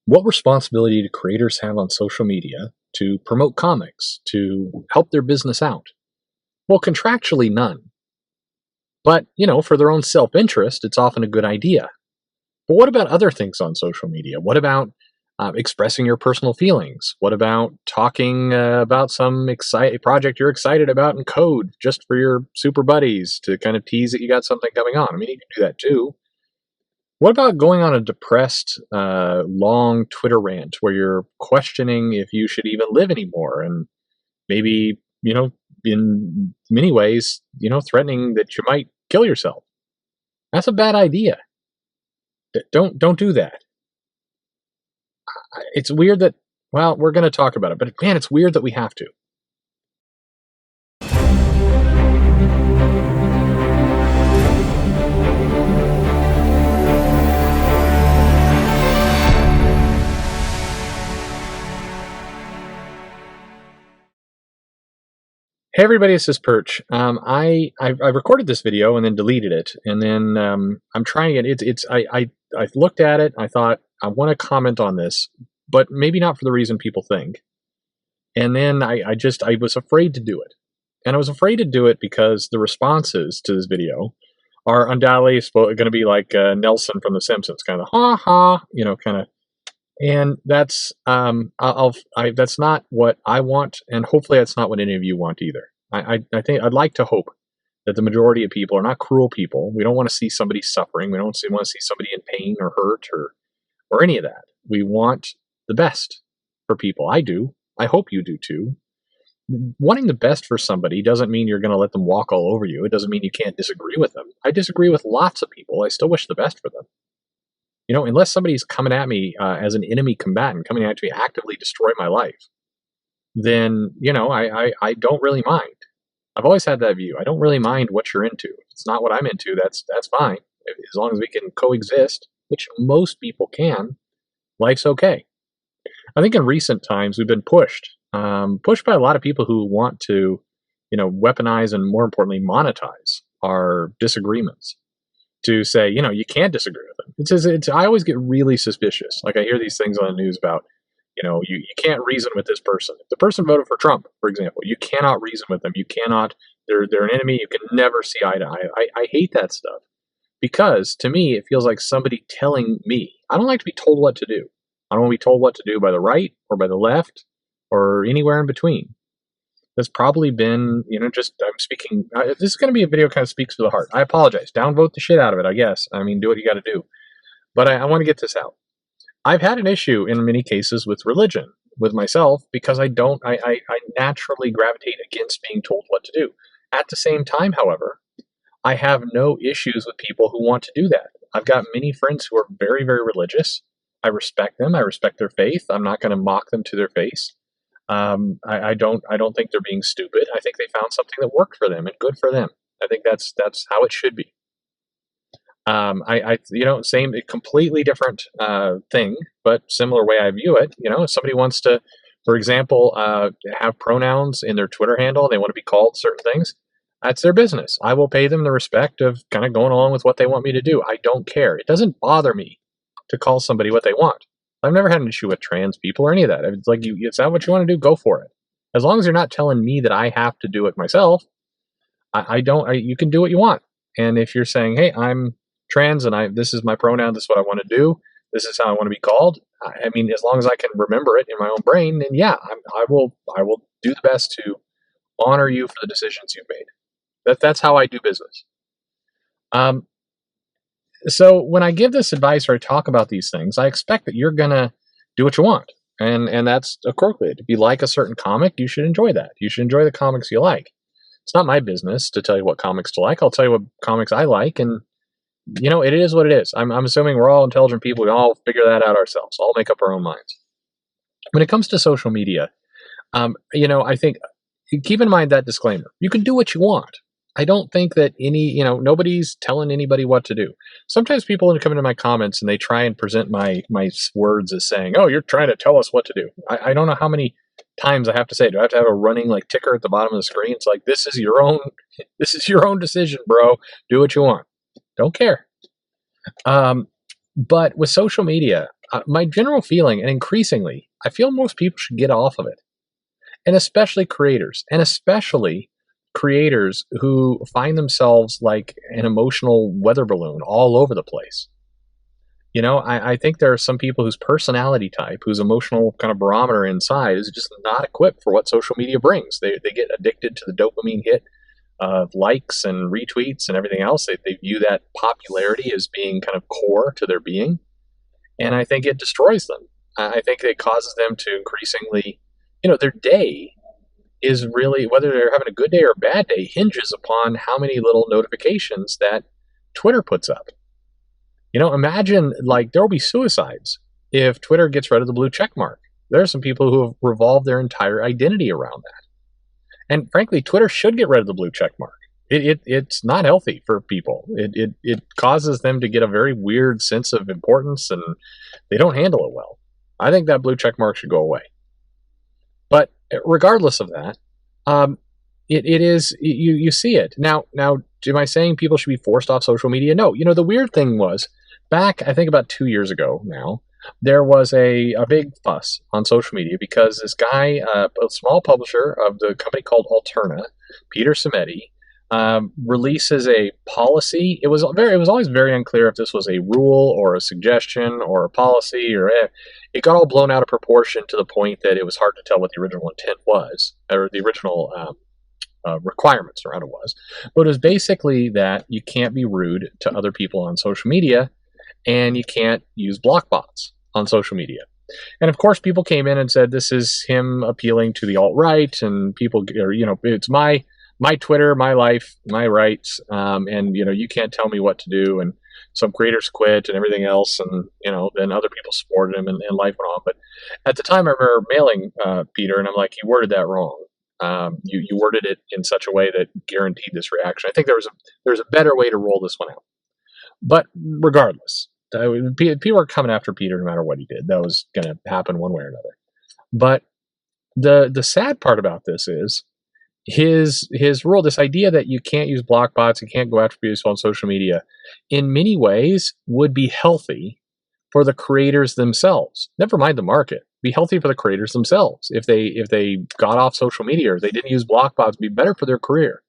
What responsibility do creators have on social media to promote comics, to help their business out? Well, contractually, none. But, for their own self interest, it's often a good idea. But what about other things on social media? What about expressing your personal feelings? What about talking about some project you're excited about in code just for your super buddies to kind of tease that you got something coming on? I mean, you can do that too. What about going on a depressed, long Twitter rant where you're questioning if you should even live anymore and maybe, in many ways, threatening that you might kill yourself? That's a bad idea. Don't do that. It's weird that, well, we're going to talk about it, but man, it's weird that we have to. Hey everybody, this is Perch. I recorded this video and then deleted it, and then I'm trying it. I looked at it. I thought I want to comment on this, but maybe not for the reason people think. And then I was afraid to do it, and I was afraid to do it because the responses to this video are undoubtedly going to be like Nelson from The Simpsons, kind of ha ha, kind of. And that's that's not what I want, and hopefully that's not what any of you want either. I think I'd like to hope that the majority of people are not cruel people. We don't want to see somebody suffering. We don't want to see somebody in pain or hurt or any of that. We want the best for people. I do. I hope you do too. Wanting the best for somebody doesn't mean you're going to let them walk all over you. It doesn't mean you can't disagree with them. I disagree with lots of people. I still wish the best for them. Unless somebody's coming at me as an enemy combatant, coming at me actively destroy my life, then, I don't really mind. I've always had that view. I don't really mind what you're into. If it's not what I'm into, that's fine. As long as we can coexist, which most people can, life's okay. I think in recent times we've been pushed by a lot of people who want to, weaponize and, more importantly, monetize our disagreements. To say, you can't disagree with them. I always get really suspicious. Like I hear these things on the news about, you can't reason with this person. If the person voted for Trump, for example, you cannot reason with them. You cannot, they're an enemy. You can never see eye to eye. I hate that stuff because to me, it feels like somebody telling me. I don't like to be told what to do. I don't want to be told what to do by the right or by the left or anywhere in between. That's probably been, I'm speaking, this is going to be a video kind of speaks to the heart. I apologize. Downvote the shit out of it, I guess. I mean, do what you got to do. But I want to get this out. I've had an issue in many cases with religion, with myself, because I naturally gravitate against being told what to do. At the same time, however, I have no issues with people who want to do that. I've got many friends who are very, very religious. I respect them. I respect their faith. I'm not going to mock them to their face. I don't think they're being stupid. I think they found something that worked for them and good for them. I think that's how it should be. Same, completely different thing, but similar way I view it. If somebody wants to, for example, have pronouns in their Twitter handle, they want to be called certain things. That's their business. I will pay them the respect of kind of going along with what they want me to do. I don't care. It doesn't bother me to call somebody what they want. I've never had an issue with trans people or any of that. It's like, is that what you want to do? Go for it. As long as you're not telling me that I have to do it myself, you can do what you want. And if you're saying, hey, I'm trans and this is my pronoun, this is what I want to do, this is how I want to be called. I mean, as long as I can remember it in my own brain, then yeah, I will do the best to honor you for the decisions you've made. That's how I do business. So when I give this advice or I talk about these things, I expect that you're going to do what you want. And that's appropriate. If you like a certain comic, you should enjoy that. You should enjoy the comics you like. It's not my business to tell you what comics to like. I'll tell you what comics I like. And, it is what it is. I'm assuming we're all intelligent people. We all figure that out ourselves. All make up our own minds. When it comes to social media, I think keep in mind that disclaimer. You can do what you want. I don't think that nobody's telling anybody what to do. Sometimes people come into my comments and they try and present my words as saying, oh, you're trying to tell us what to do. I don't know how many times I have to say, do I have to have a running ticker at the bottom of the screen? It's like, this is your own decision, bro. Do what you want. Don't care. But with social media, My general feeling, and increasingly, I feel most people should get off of it, and especially creators who find themselves like an emotional weather balloon all over the place. I think there are some people whose personality type, whose emotional kind of barometer inside is just not equipped for what social media brings. They get addicted to the dopamine hit of likes and retweets and everything else. They view that popularity as being kind of core to their being. And I think it destroys them. I think it causes them to increasingly, their day is really, whether they're having a good day or a bad day, hinges upon how many little notifications that Twitter puts up. Imagine like there will be suicides if Twitter gets rid of the blue check mark. There are some people who have revolved their entire identity around that. And frankly, Twitter should get rid of the blue check mark. It's not healthy for people. It causes them to get a very weird sense of importance, and they don't handle it well. I think that blue check mark should go away. But regardless of that, it is, you see it now. Am I saying people should be forced off social media? No. The weird thing was back, I think about 2 years ago now, there was a big fuss on social media because this guy, a small publisher of the company called Alterna, Peter Simeti, releases a policy. It was always very unclear if this was a rule or a suggestion or a policy, or it got all blown out of proportion to the point that it was hard to tell what the original intent was, or the original requirements around it was. But it was basically that you can't be rude to other people on social media, and you can't use block bots on social media. And of course, people came in and said this is him appealing to the alt-right, and people, it's my Twitter, my life, my rights, and you can't tell me what to do. And some creators quit and everything else, and then other people supported him, and life went on. But at the time, I remember mailing Peter, and I'm like, you worded that wrong. You worded it in such a way that guaranteed this reaction. I think there was a better way to roll this one out. But regardless, people were coming after Peter no matter what he did. That was going to happen one way or another. But the sad part about this is his rule, this idea that you can't use block bots, you can't go after people on social media, in many ways would be healthy for the creators themselves. Never mind the market. Be healthy for the creators themselves. If they got off social media or they didn't use block bots, it'd be better for their career.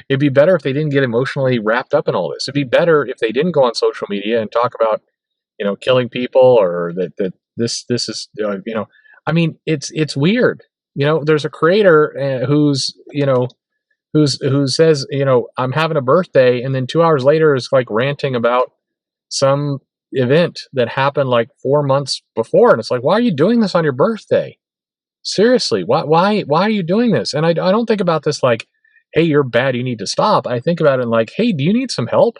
It'd be better if they didn't get emotionally wrapped up in all this. It'd be better if they didn't go on social media and talk about, killing people, or that this is, I mean, it's weird. There's a creator who says, I'm having a birthday, and then 2 hours later is like ranting about some event that happened like 4 months before, and it's like, why are you doing this on your birthday? Seriously, why are you doing this? And I don't think about this like, hey, you're bad, you need to stop. I think about it like, hey, do you need some help?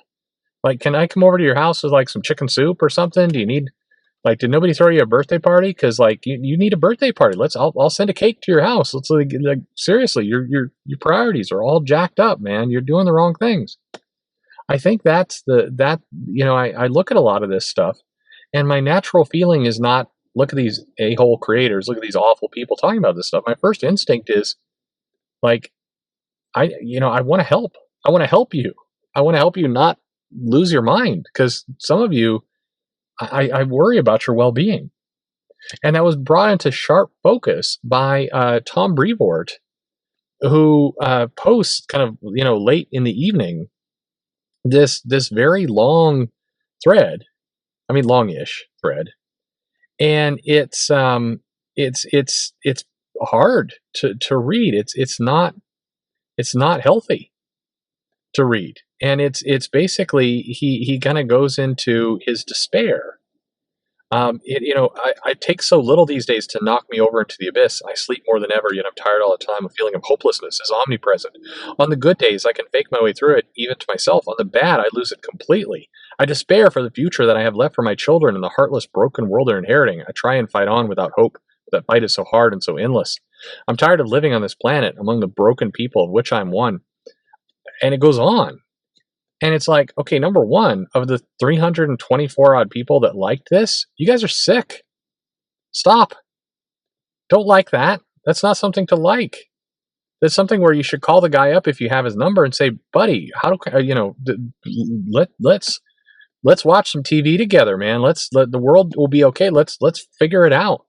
Like, can I come over to your house with like some chicken soup or something? Do you need, like, did nobody throw you a birthday party? Because like you need a birthday party. I'll send a cake to your house. Let's like seriously, your priorities are all jacked up, man. You're doing the wrong things. I think I look at a lot of this stuff, and my natural feeling is not, look at these a-hole creators, look at these awful people talking about this stuff. My first instinct is like, I want to help. I want to help you. I want to help you not lose your mind, because some of you, I worry about your well-being. And that was brought into sharp focus by Tom Brevoort, who posts kind of, late in the evening, this very long thread, I mean, longish thread. And it's hard to read. It's not healthy to read. And it's basically, he kind of goes into his despair. I take so little these days to knock me over into the abyss. I sleep more than ever, yet I'm tired all the time. A feeling of hopelessness is omnipresent. On the good days, I can fake my way through it, even to myself. On the bad, I lose it completely. I despair for the future that I have left for my children and the heartless, broken world they're inheriting. I try and fight on without hope, but that fight is so hard and so endless. I'm tired of living on this planet among the broken people of which I'm one. And it goes on. And it's like, okay, number one, of the 324 odd people that liked this, you guys are sick. Stop. Don't like that. That's not something to like. That's something where you should call the guy up if you have his number and say, buddy, how do let's Let's watch some TV together, man. The world will be okay. Let's figure it out.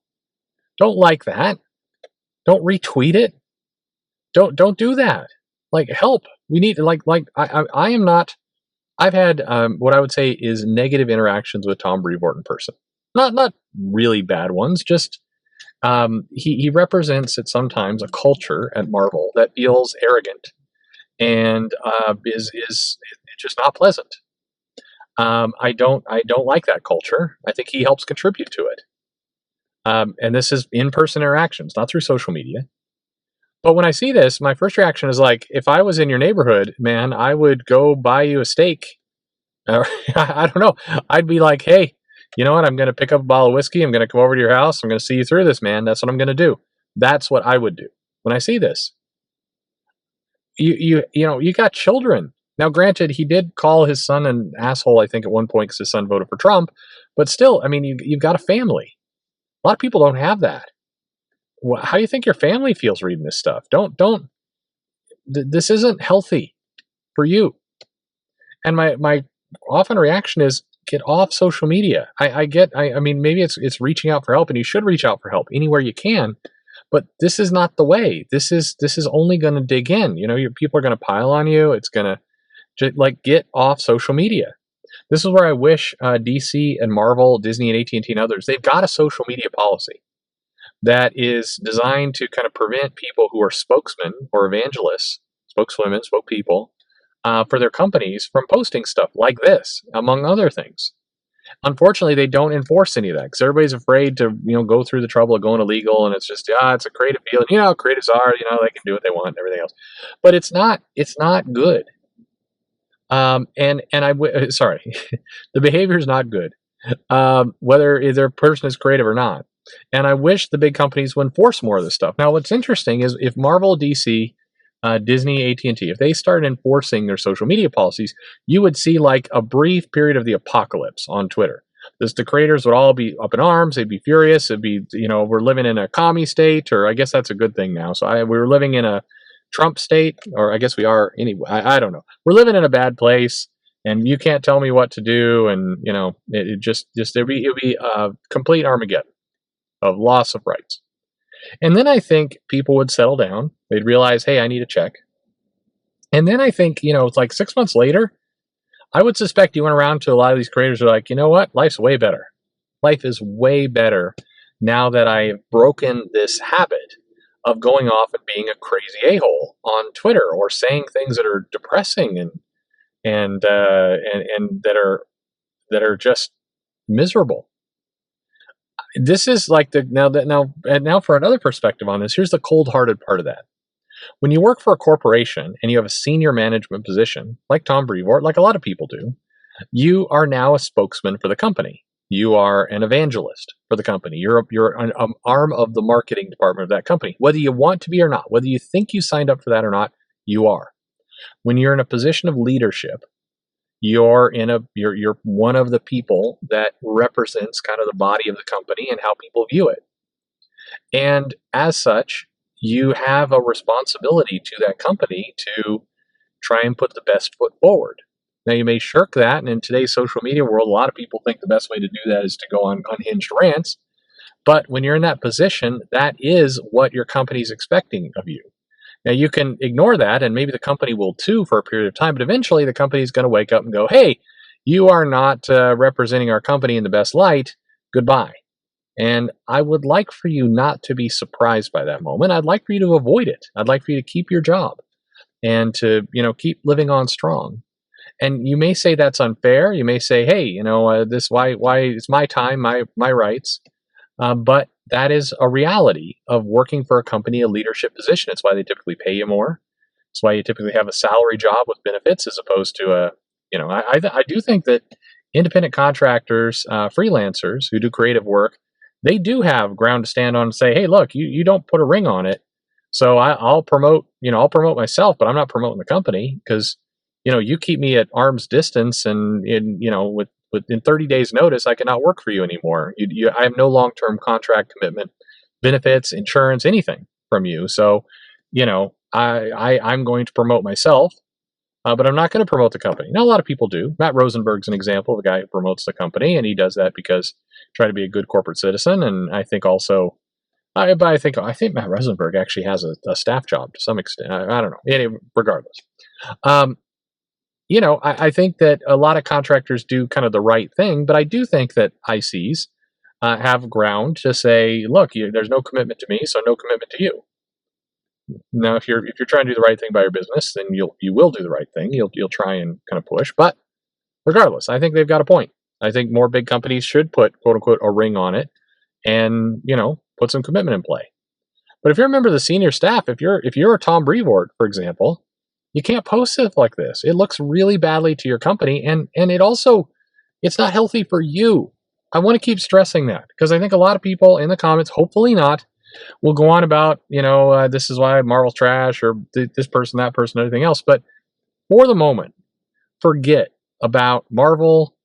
Don't like that. Don't retweet it. Don't do that. Like, help. We need, I am not. I've had what I would say is negative interactions with Tom Brevoort in person. Not really bad ones. Just he represents at sometimes a culture at Marvel that feels arrogant and is just not pleasant. I don't like that culture. I think he helps contribute to it. And this is in-person interactions, not through social media. But when I see this, my first reaction is like, if I was in your neighborhood, man, I would go buy you a steak. I don't know. I'd be like, hey, you know what? I'm going to pick up a bottle of whiskey. I'm going to come over to your house. I'm going to see you through this, man. That's what I'm going to do. That's what I would do when I see this. You got children. Now, granted, he did call his son an asshole, I think, at one point because his son voted for Trump. But still, I mean, you've got a family. A lot of people don't have that. How do you think your family feels reading this stuff? This isn't healthy for you. And my often reaction is, get off social media. I mean, maybe it's reaching out for help, and you should reach out for help anywhere you can. But this is not the way. This is only going to dig in. People are going to pile on you. It's going to just get off social media. This is where I wish DC and Marvel, Disney and AT&T and others, they've got a social media policy that is designed to kind of prevent people who are spokesmen or evangelists, spokeswomen, spokespeople, for their companies from posting stuff like this, among other things. Unfortunately, they don't enforce any of that because everybody's afraid to, go through the trouble of going illegal, and it's just, it's a creative field. Creatives are, they can do what they want and everything else, but it's not good. Sorry, the behavior is not good, whether their person is creative or not. And I wish the big companies would enforce more of this stuff. Now, what's interesting is if Marvel, DC, Disney, AT&T, if they started enforcing their social media policies, you would see like a brief period of the apocalypse on Twitter. The creators would all be up in arms. They'd be furious. It'd be, we're living in a commie state, or I guess that's a good thing now. So we were living in a Trump state, or I guess we are anyway. I don't know. We're living in a bad place, and you can't tell me what to do. And it would be a complete Armageddon of loss of rights. And then I think people would settle down. They'd realize, hey, I need a check. And then I think, it's like 6 months later, I would suspect you went around to a lot of these creators who are like, you know what? Life's way better. Life is way better now that I've broken this habit of going off and being a crazy a-hole on Twitter or saying things that are depressing and that are just miserable. This is like now for another perspective on this. Here's the cold-hearted part of that. When you work for a corporation and you have a senior management position, like Tom Brevoort, like a lot of people do, you are now a spokesman for the company. You are an evangelist for the company. You're an arm of the marketing department of that company. Whether you want to be or not, whether you think you signed up for that or not, you are. When you're in a position of leadership, you're one of the people that represents kind of the body of the company and how people view it. And as such, you have a responsibility to that company to try and put the best foot forward. Now, you may shirk that, and in today's social media world, a lot of people think the best way to do that is to go on unhinged rants. But when you're in that position, that is what your company's expecting of you. Now, you can ignore that, and maybe the company will too for a period of time, but eventually the company is going to wake up and go, hey, you are not representing our company in the best light. Goodbye. And I would like for you not to be surprised by that moment. I'd like for you to avoid it. I'd like for you to keep your job and to, keep living on strong. And you may say that's unfair. You may say, hey, why it's my time, my rights. But that is a reality of working for a company, a leadership position. It's why they typically pay you more. It's why you typically have a salary job with benefits as opposed to I do think that independent contractors, freelancers who do creative work, they do have ground to stand on and say, hey, look, you don't put a ring on it. So I'll promote myself, but I'm not promoting the company because, you keep me at arm's distance and within 30 days notice, I cannot work for you anymore. I have no long-term contract commitment, benefits, insurance, anything from you. So, I'm going to promote myself. but I'm not going to promote the company. Now, a lot of people do. Matt Rosenberg's an example of a guy who promotes the company, and he does that because trying to be a good corporate citizen. And I think also, but I think Matt Rosenberg actually has a staff job to some extent. I don't know. Anyway, regardless, um, I think that a lot of contractors do kind of the right thing, but I do think that ICs have ground to say, look, there's no commitment to me, so no commitment to you. Now, if you're trying to do the right thing by your business, then you will do the right thing. You'll try and kind of push. But regardless, I think they've got a point. I think more big companies should put quote unquote a ring on it, and put some commitment in play. But if you're a member of the senior staff, if you're a Tom Brevoort, for example, you can't post stuff like this. It looks really badly to your company, and it's not healthy for you. I want to keep stressing that because I think a lot of people in the comments, hopefully not, will go on about this is why Marvel's trash or this person, that person, everything else. But for the moment, forget about Marvel,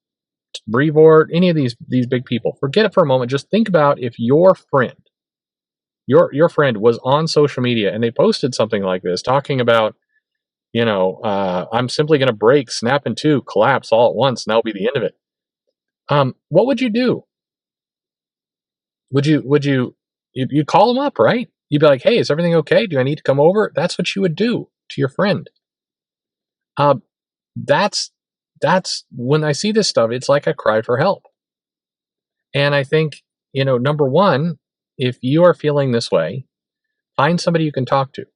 Brevoort, any of these big people. Forget it for a moment. Just think about if your friend, your friend was on social media and they posted something like this, talking about I'm simply going to break, snap in two, collapse all at once, and that'll be the end of it. What would you do? You'd call them up, right? You'd be like, hey, is everything okay? Do I need to come over? That's what you would do to your friend. Uh, that's when I see this stuff, it's like a cry for help. And I think, number one, if you are feeling this way, find somebody you can talk to.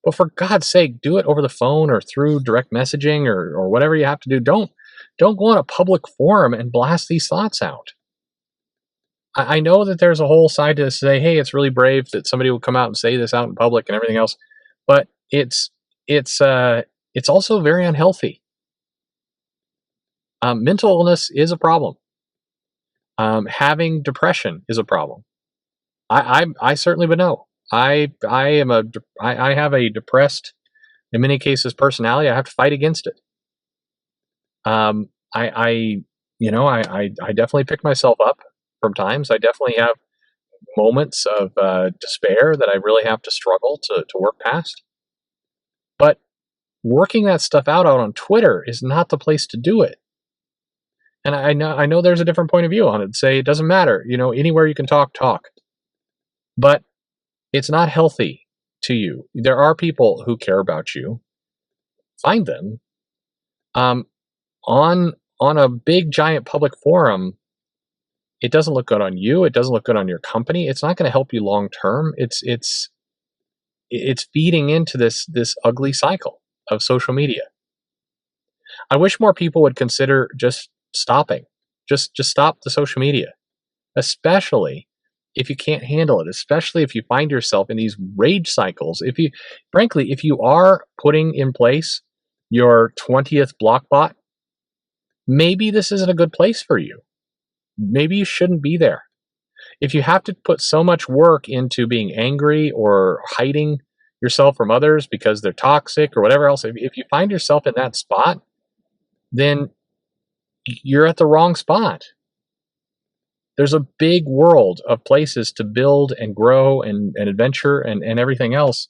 But for God's sake, do it over the phone or through direct messaging or whatever you have to do. Don't go on a public forum and blast these thoughts out. I know that there's a whole side to say, hey, it's really brave that somebody will come out and say this out in public and everything else, but it's also very unhealthy. Mental illness is a problem. Having depression is a problem. I certainly would know. I have a depressed, in many cases, personality. I have to fight against it. I definitely pick myself up from times. I definitely have moments of despair that I really have to struggle to work past. But working that stuff out on Twitter is not the place to do it. And I know there's a different point of view on it. Say it doesn't matter, anywhere you can talk. But it's not healthy to you. There are people who care about you. Find them. On a big giant public forum, it doesn't look good on you. It doesn't look good on your company. It's not going to help you long term. It's feeding into this ugly cycle of social media. I wish more people would consider just stopping. Just stop the social media, especially if you can't handle it, especially if you find yourself in these rage cycles. If you are putting in place your 20th block bot, maybe this isn't a good place for you. Maybe you shouldn't be there. If you have to put so much work into being angry or hiding yourself from others because they're toxic or whatever else, if you find yourself in that spot, then you're at the wrong spot. There's a big world of places to build and grow and adventure and everything else.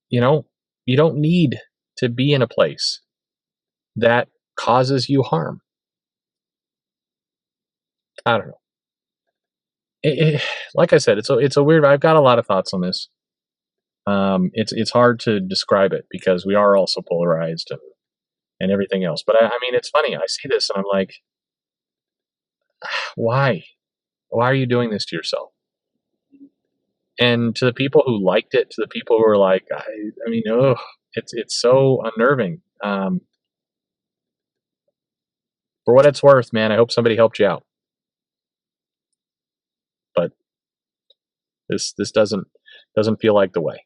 You don't need to be in a place that causes you harm. I don't know. Like I said, it's a weird. I've got a lot of thoughts on this. It's hard to describe it because we are all so polarized and everything else. But I mean, it's funny. I see this and I'm like, why? Why are you doing this to yourself? And to the people who liked it, to the people who were like, I mean, it's so unnerving. For what it's worth, man, I hope somebody helped you out. But this doesn't feel like the way.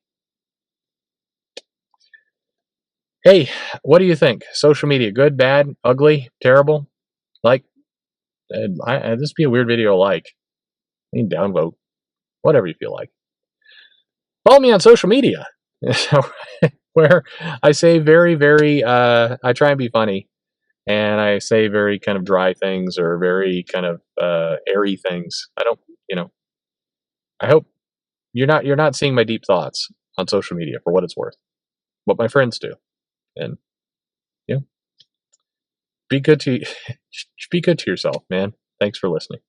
Hey, what do you think? Social media, good, bad, ugly, terrible? Like, this would be a weird video to like. I mean, downvote, whatever you feel like. Follow me on social media, where I say very, very, I try and be funny, and I say very kind of dry things or very kind of airy things. I don't, I hope you're not seeing my deep thoughts on social media for what it's worth, what my friends do. And be good to be good to yourself, man. Thanks for listening.